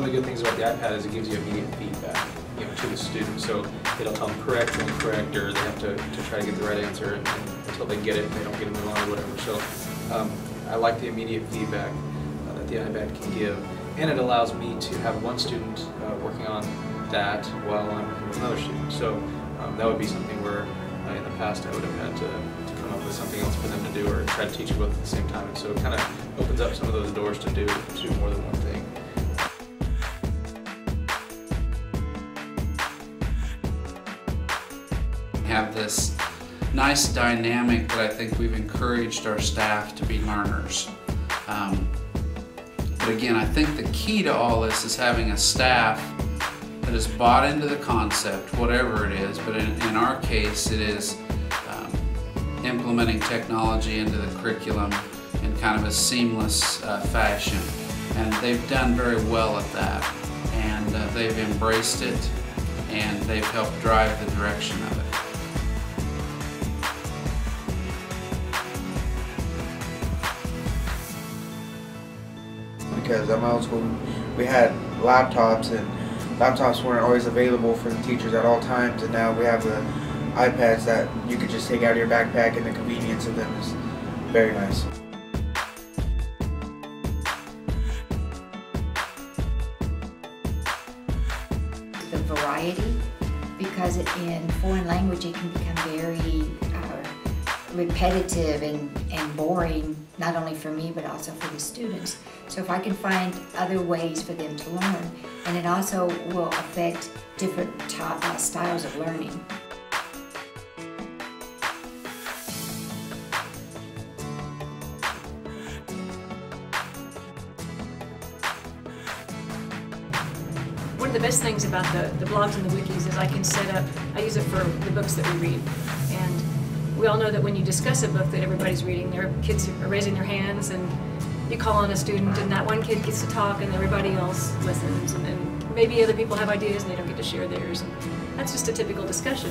of the good things about the iPad is it gives you immediate feedback, to the student. So it'll tell them correct or incorrect, or they have to try to get the right answer, and until they get it, they don't get it wrong or whatever. So I like the immediate feedback that the iPad can give, and it allows me to have one student working on that while I'm working with another student. So that would be something where in the past I would have had to come up with something else for them to do, or try to teach both at the same time. And so it kind of opens up some of those doors to do more than one thing. Have this nice dynamic that I think we've encouraged our staff to be learners. But again, I think the key to all this is having a staff that is bought into the concept, whatever it is, but in our case it is implementing technology into the curriculum in kind of a seamless fashion. And they've done very well at that, and they've embraced it, and they've helped drive the direction of it. Because at my old school, we had laptops, and laptops weren't always available for the teachers at all times, and now we have the iPads that you could just take out of your backpack, and the convenience of them is very nice. The variety, because in foreign language it can become very repetitive and boring, not only for me but also for the students. So if I can find other ways for them to learn, and it also will affect different styles of learning. One of the best things about the blogs and the wikis is I can set up, I use it for the books that we read. And we all know that when you discuss a book that everybody's reading, their kids are raising their hands, and you call on a student and that one kid gets to talk and everybody else listens, and then maybe other people have ideas and they don't get to share theirs. And that's just a typical discussion.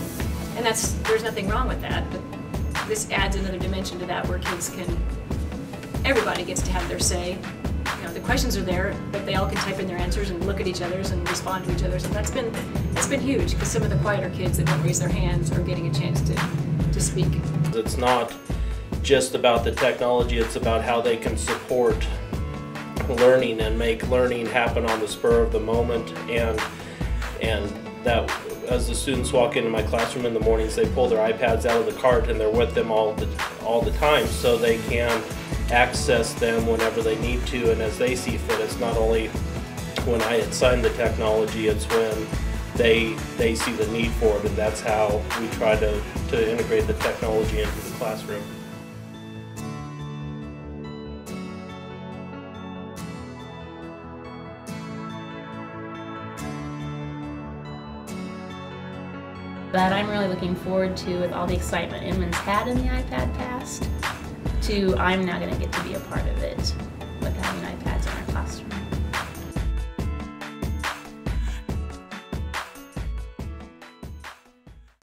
And there's nothing wrong with that, but this adds another dimension to that where kids everybody gets to have their say. The questions are there, but they all can type in their answers and look at each other's and respond to each other's, and that's been huge, because some of the quieter kids that don't raise their hands are getting a chance to speak. It's not just about the technology, it's about how they can support learning and make learning happen on the spur of the moment, and that as the students walk into my classroom in the mornings, they pull their iPads out of the cart and they're with them all the time, so they can access them whenever they need to and as they see fit. It's not only when I assign the technology, it's when they see the need for it, and that's how we try to integrate the technology into the classroom. That I'm really looking forward to, with all the excitement Inman's had in the iPad past, to I'm now going to get to be a part of it with having iPads in our classroom.